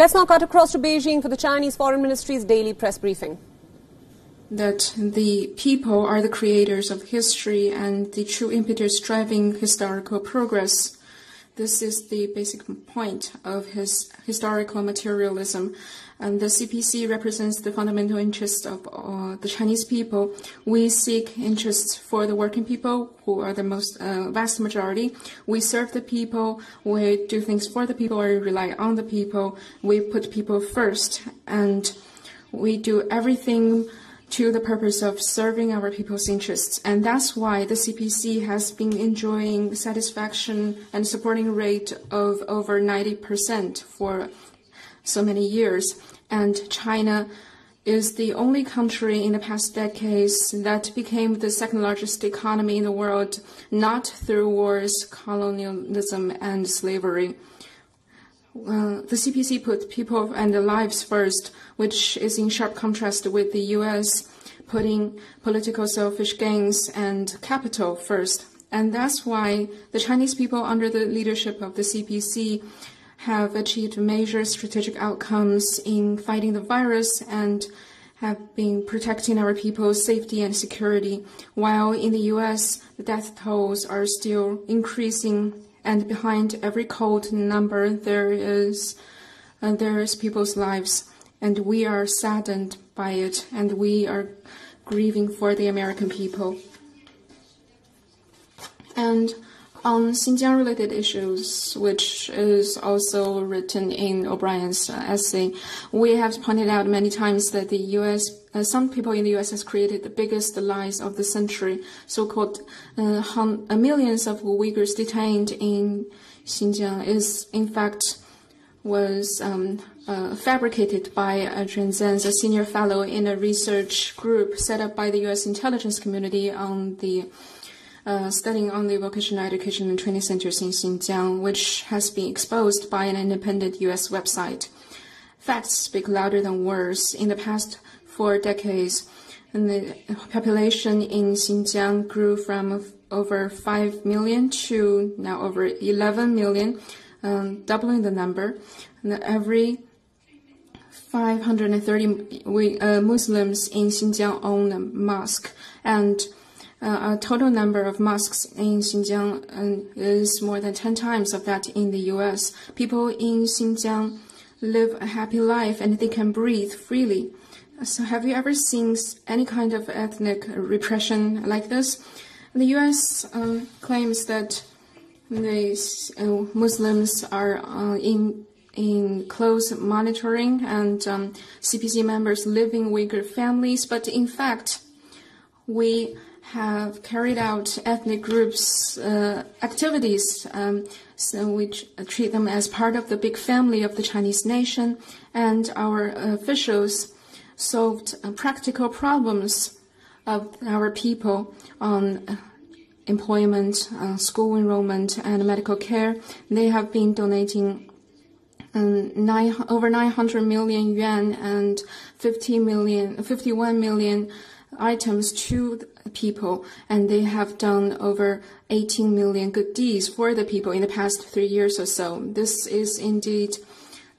Let's now cut across to Beijing for the Chinese Foreign Ministry's daily press briefing. That the people are the creators of history and the true impetus driving historical progress. This is the basic point of his historical materialism. And the CPC represents the fundamental interests of the Chinese people. We seek interests for the working people, who are the most vast majority. We serve the people. We do things for the people. We rely on the people. We put people first. And we do everything to the purpose of serving our people's interests. And that's why the CPC has been enjoying satisfaction and supporting rate of over 90% for so many years. And China is the only country in the past decades that became the second largest economy in the world, not through wars, colonialism, and slavery. The CPC put people and their lives first, which is in sharp contrast with the U.S. putting political selfish gains and capital first. And that's why the Chinese people, under the leadership of the CPC, have achieved major strategic outcomes in fighting the virus and have been protecting our people's safety and security, while in the U.S., the death tolls are still increasing. And behind every cold number, there is people's lives, and we are saddened by it, and we are grieving for the American people. And on Xinjiang-related issues, which is also written in O'Brien's essay, we have pointed out many times that the U.S., some people in the U.S. has created the biggest lies of the century. So-called millions of Uyghurs detained in Xinjiang is, in fact, was fabricated by Zhen Zhen, a senior fellow in a research group set up by the U.S. intelligence community on the studying on the vocational education and training centers in Xinjiang, which has been exposed by an independent U.S. website. Facts speak louder than words. In the past 4 decades, the population in Xinjiang grew from over 5 million to now over 11 million, doubling the number. And every 530 Muslims in Xinjiang own a mosque, and a total number of mosques in Xinjiang is more than 10 times of that in the U.S. People in Xinjiang live a happy life and they can breathe freely. So have you ever seen any kind of ethnic repression like this? The U.S. claims that the Muslims are in close monitoring and CPC members live in Uyghur families, but in fact, we have carried out ethnic groups' activities, so we treat them as part of the big family of the Chinese nation, and our officials solved practical problems of our people on employment, school enrollment, and medical care. They have been donating over 900 million yuan and 51 million items to people, and they have done over 18 million good deeds for the people in the past 3 years or so. This is indeed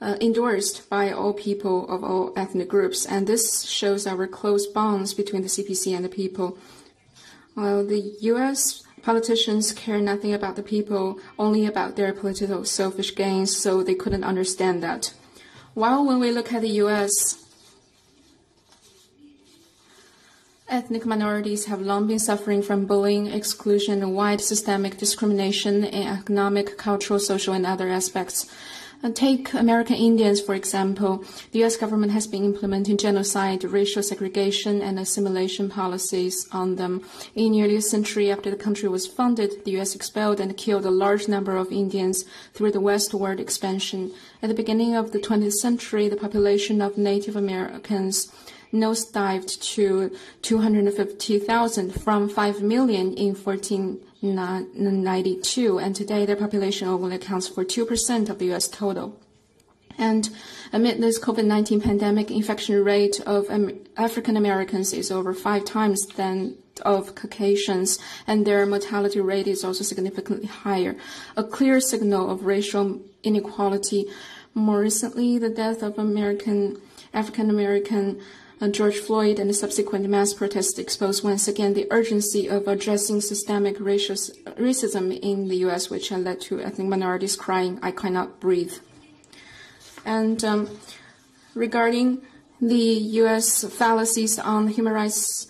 endorsed by all people of all ethnic groups, and this shows our close bonds between the CPC and the people. While the U.S. politicians care nothing about the people, only about their political selfish gains, so they couldn't understand that. While when we look at the U.S., ethnic minorities have long been suffering from bullying, exclusion, and wide systemic discrimination in economic, cultural, social, and other aspects. Take American Indians, for example. The U.S. government has been implementing genocide, racial segregation, and assimilation policies on them. In nearly a century after the country was founded, the U.S. expelled and killed a large number of Indians through the westward expansion. At the beginning of the 20th century, the population of Native Americans nosedived to 250,000 from 5 million in 1492, and today their population only accounts for 2% of the U.S. total. And amid this COVID-19 pandemic, infection rate of African Americans is over 5 times than of Caucasians, and their mortality rate is also significantly higher. A clear signal of racial inequality More recently, the death of African-American George Floyd and the subsequent mass protests exposed once again the urgency of addressing systemic racism in the U.S., which had led to ethnic minorities crying, "I cannot breathe." And regarding the U.S. fallacies on human rights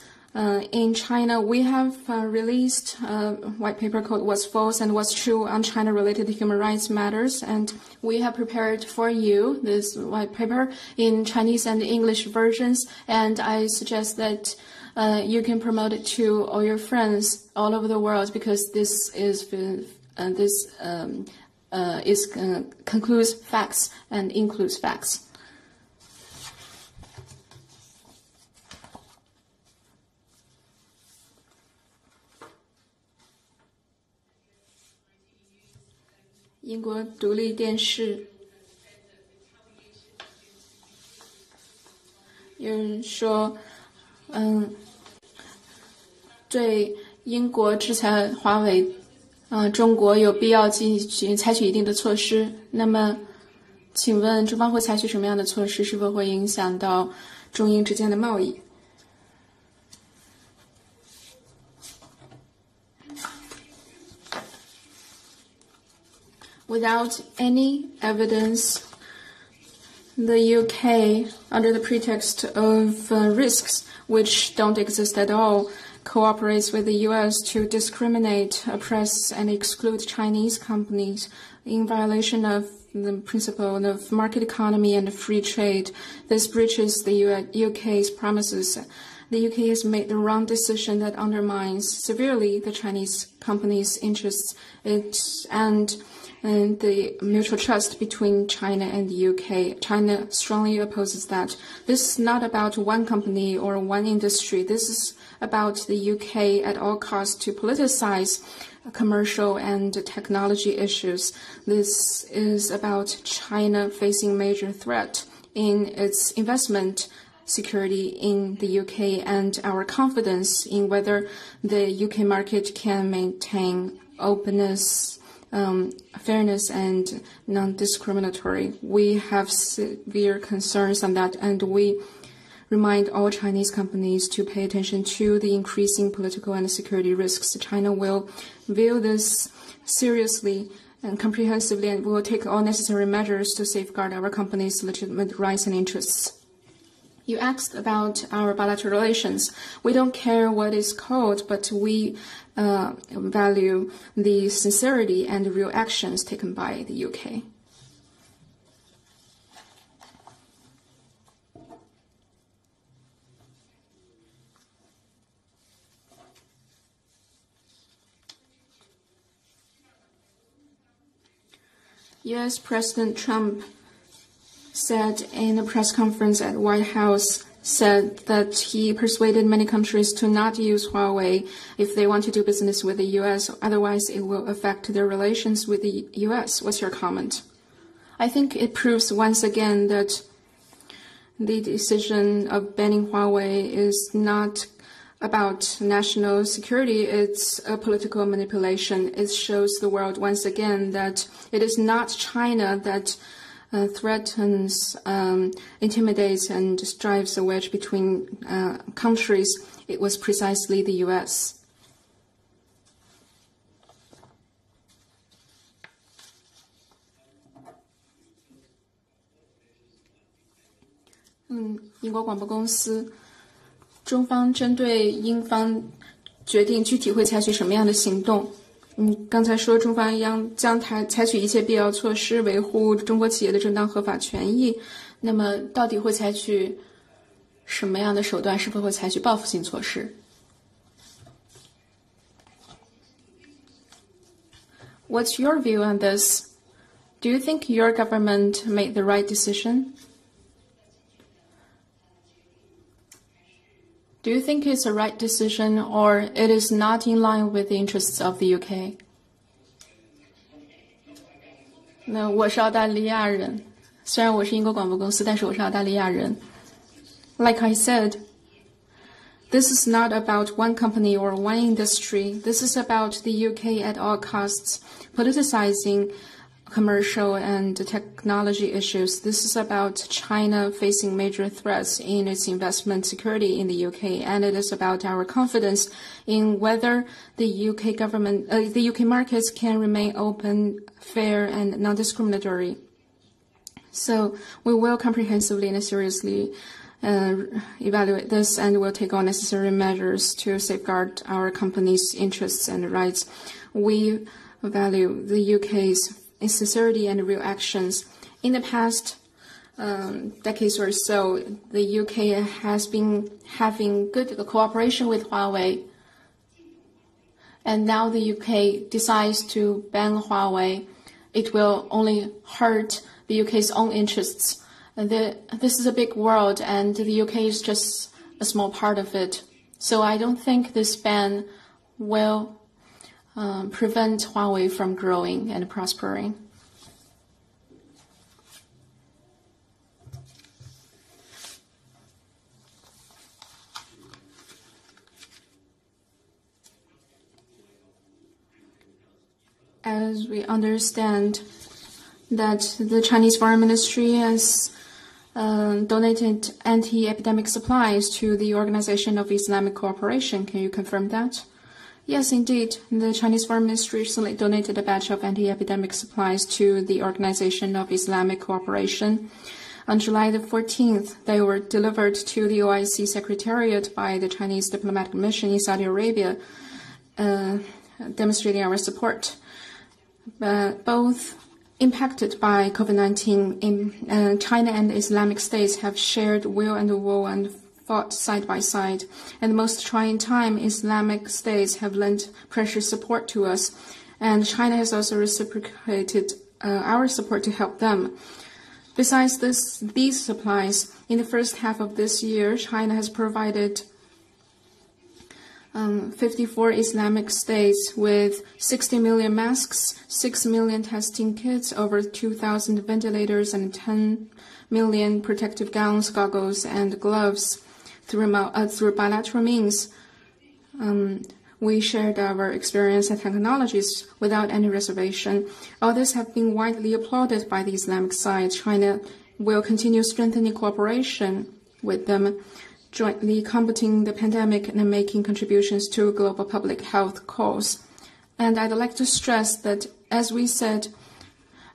in China, we have released a white paper called "What's False and What's True on China-Related Human Rights Matters," and we have prepared for you this white paper in Chinese and English versions, and I suggest that you can promote it to all your friends all over the world, because this concludes facts and includes facts. 英国独立电视有人说，对英国制裁华为，中国有必要采取一定的措施。那么，请问中方会采取什么样的措施？是否会影响到中英之间的贸易？ Without any evidence, the UK, under the pretext of risks which don't exist at all, cooperates with the US to discriminate, oppress, and exclude Chinese companies in violation of the principle of market economy and free trade. This breaches the UK's promises. The UK has made the wrong decision that undermines severely the Chinese companies' interests and the mutual trust between China and the UK. China strongly opposes that. This is not about one company or one industry. This is about the UK at all costs to politicize commercial and technology issues. This is about China facing major threat in its investment security in the UK and our confidence in whether the UK market can maintain openness, fairness, and non-discriminatory. We have severe concerns on that, and we remind all Chinese companies to pay attention to the increasing political and security risks. China will view this seriously and comprehensively, and will take all necessary measures to safeguard our company's legitimate rights and interests. You asked about our bilateral relations. We don't care what it's called, but we value the sincerity and real actions taken by the UK. US President Trump said in a press conference at White House that he persuaded many countries to not use Huawei if they want to do business with the US, otherwise it will affect their relations with the US. What's your comment? I think it proves once again that the decision of banning Huawei is not about national security, it's a political manipulation. It shows the world once again that it is not China that threatens, intimidates, and drives a wedge between countries. It was precisely the U.S. 英国广播公司，中方针对英方决定具体会采取什么样的行动？刚才说中方将采取一切必要措施维护中国企业的正当合法权益，那么到底会采取什么样的手段？是否会采取报复性措施？ What's your view on this? Do you think your government made the right decision? Do you think it's a right decision, or it is not in line with the interests of the UK? 那我是澳大利亚人，虽然我是英国广播公司，但是我是澳大利亚人。Like I said, this is not about one company or one industry. This is about the UK at all costs politicizing commercial and technology issues. This is about China facing major threats in its investment security in the UK, and it is about our confidence in whether the UK government, the UK markets can remain open, fair, and non-discriminatory. So we will comprehensively and seriously evaluate this, and will take all necessary measures to safeguard our company's interests and rights. We value the UK's sincerity and real actions. In the past decades or so, the UK has been having good cooperation with Huawei, and now the UK decides to ban Huawei. It will only hurt the UK's own interests. This is a big world, and the UK is just a small part of it. So I don't think this ban will prevent Huawei from growing and prospering. As we understand that the Chinese Foreign Ministry has donated anti-epidemic supplies to the Organization of Islamic Cooperation. Can you confirm that? Yes, indeed. The Chinese Foreign Ministry recently donated a batch of anti-epidemic supplies to the Organization of Islamic Cooperation. On July the 14th, they were delivered to the OIC Secretariat by the Chinese Diplomatic Mission in Saudi Arabia, demonstrating our support. Both impacted by COVID-19, China and the Islamic States have shared will and woe and fought side by side. At the most trying time, Islamic States have lent precious support to us, and China has also reciprocated our support to help them. Besides these supplies, in the first half of this year, China has provided 54 Islamic states with 60 million masks, 6 million testing kits, over 2,000 ventilators, and 10 million protective gowns, goggles, and gloves. Through bilateral means, we shared our experience and technologies without any reservation. All this have been widely applauded by the Islamic side. China will continue strengthening cooperation with them, jointly combating the pandemic and making contributions to global public health cause. And I'd like to stress that, as we said,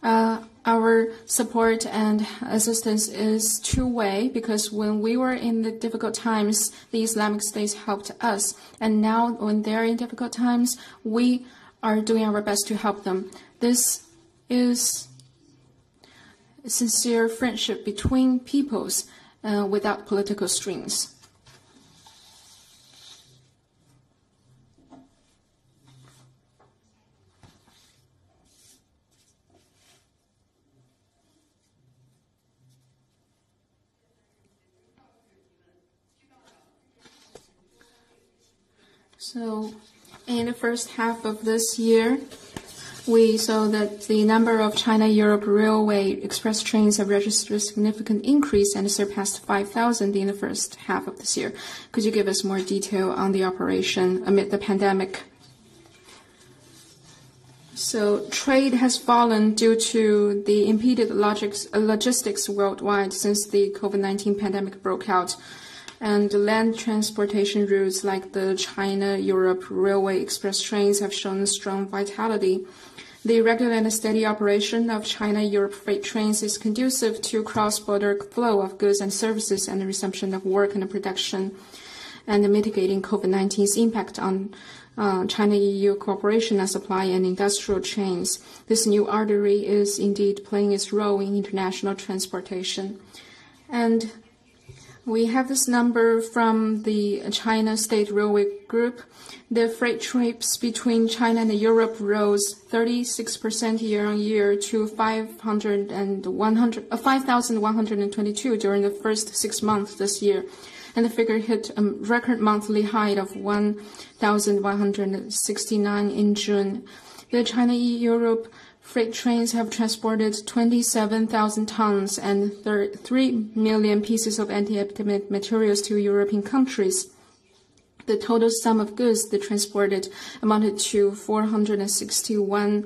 our support and assistance is two-way, because when we were in the difficult times, the Islamic States helped us. And now when they're in difficult times, we are doing our best to help them. This is sincere friendship between peoples without political strings. So, in the first half of this year, we saw that the number of China-Europe Railway express trains have registered a significant increase and surpassed 5,000 in the first half of this year. Could you give us more detail on the operation amid the pandemic? So, trade has fallen due to the impeded logistics worldwide since the COVID-19 pandemic broke out. And land transportation routes like the China-Europe Railway express trains have shown strong vitality. The regular and steady operation of China-Europe freight trains is conducive to cross-border flow of goods and services and the resumption of work and production, and mitigating COVID-19's impact on China-EU cooperation and supply and industrial chains. This new artery is indeed playing its role in international transportation. And we have this number from the China State Railway Group. The freight trips between China and Europe rose 36% year-on-year to 5,122 during the first 6 months this year. And the figure hit a record monthly high of 1,169 in June. The China-Europe freight trains have transported 27,000 tons and 3 million pieces of anti-epidemic materials to European countries. The total sum of goods they transported amounted to 461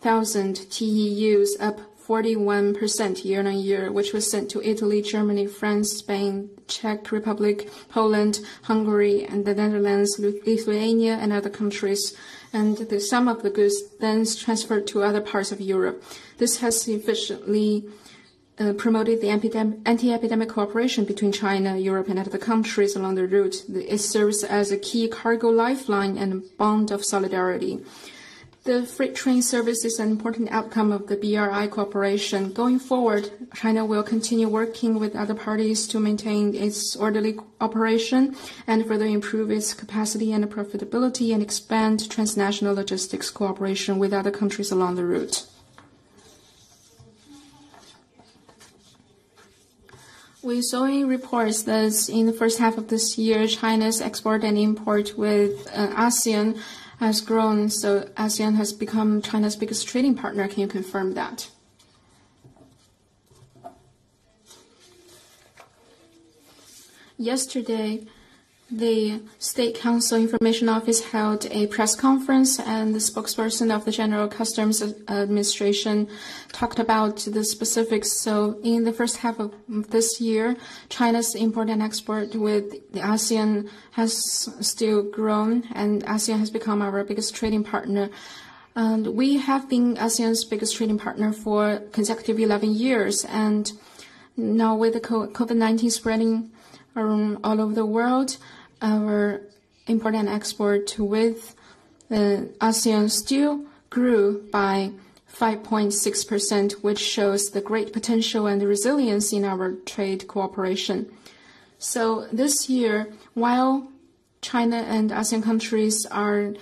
1,000 TEUs, up 41% year-on-year, which was sent to Italy, Germany, France, Spain, Czech Republic, Poland, Hungary, and the Netherlands, Lithuania, and other countries. And some of the goods then transferred to other parts of Europe. This has efficiently promoted the anti-epidemic cooperation between China, Europe, and other countries along the route. It serves as a key cargo lifeline and a bond of solidarity. The freight train service is an important outcome of the BRI cooperation. Going forward, China will continue working with other parties to maintain its orderly operation and further improve its capacity and profitability and expand transnational logistics cooperation with other countries along the route. Y2mate reports that in the first half of this year, China's export and import with ASEAN has grown, so ASEAN has become China's biggest trading partner. Can you confirm that? Yesterday, the State Council Information Office held a press conference, and the spokesperson of the General Customs Administration talked about the specifics. So in the first half of this year, China's import and export with the ASEAN has still grown, and ASEAN has become our biggest trading partner. And we have been ASEAN's biggest trading partner for consecutive 11 years. And now with the COVID-19 spreading all over the world, our import and export with ASEAN still grew by 5.6%, which shows the great potential and the resilience in our trade cooperation. So this year, while China and ASEAN countries are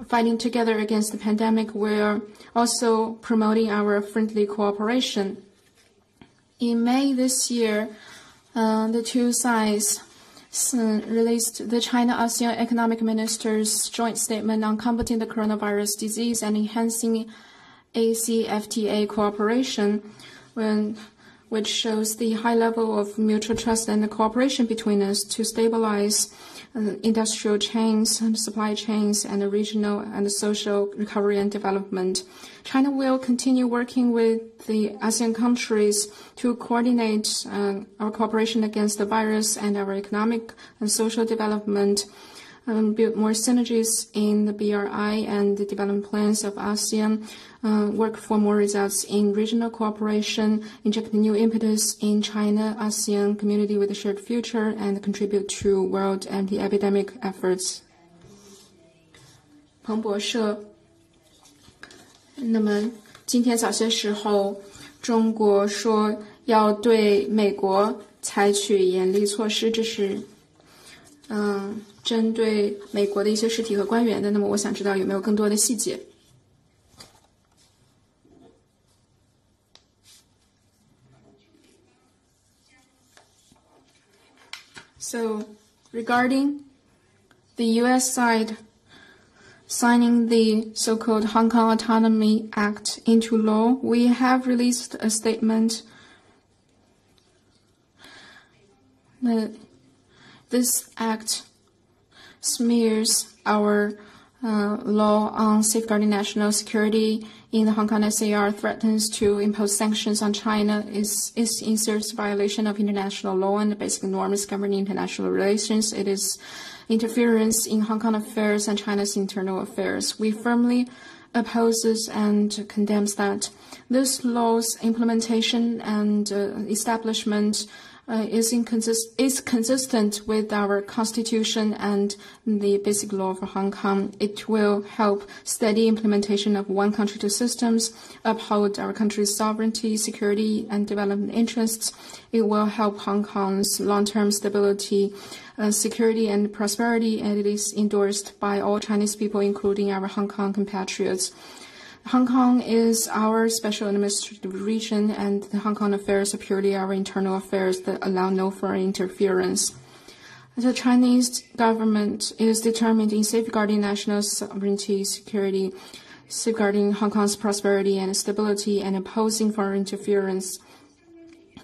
fighting together against the pandemic, we're also promoting our friendly cooperation. In May this year, the two sides released the China-ASEAN Economic Ministers' joint statement on combating the coronavirus disease and enhancing ACFTA cooperation, which shows the high level of mutual trust and cooperation between us to stabilize industrial chains and supply chains and the regional and the social recovery and development. China will continue working with the ASEAN countries to coordinate our cooperation against the virus and our economic and social development, build more synergies in the BRI and the development plans of ASEAN, work for more results in regional cooperation, inject new impetus in China-ASEAN community with a shared future, and contribute to world anti-epidemic efforts. 彭博社。那么今天早些时候，中国说要对美国采取严厉措施，这是针对美国的一些实体和官员的。那么我想知道有没有更多的细节。So, regarding the U.S. side signing the so-called Hong Kong Autonomy Act into law, we have released a statement that this act smears our law on safeguarding national security in the Hong Kong SAR, threatens to impose sanctions on China, is in serious violation of international law and the basic norms governing international relations. It is interference in Hong Kong affairs and China's internal affairs. We firmly opposes and condemns that. This law's implementation and establishment is consistent with our constitution and the basic law for Hong Kong. It will help steady implementation of one country, two systems, uphold our country's sovereignty, security, and development interests. It will help Hong Kong's long-term stability, security, and prosperity, and it is endorsed by all Chinese people, including our Hong Kong compatriots. Hong Kong is our special administrative region, and the Hong Kong affairs are purely our internal affairs that allow no foreign interference. The Chinese government is determined in safeguarding national sovereignty, security, safeguarding Hong Kong's prosperity and stability, and opposing foreign interference.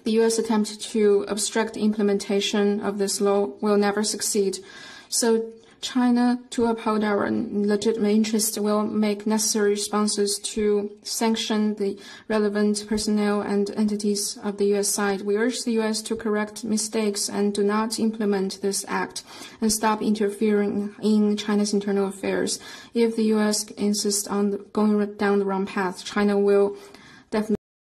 The U.S. attempt to obstruct the implementation of this law will never succeed. So China, to uphold our legitimate interests, will make necessary responses to sanction the relevant personnel and entities of the U.S. side. We urge the U.S. to correct mistakes and do not implement this act and stop interfering in China's internal affairs. If the U.S. insists on going down the wrong path, China will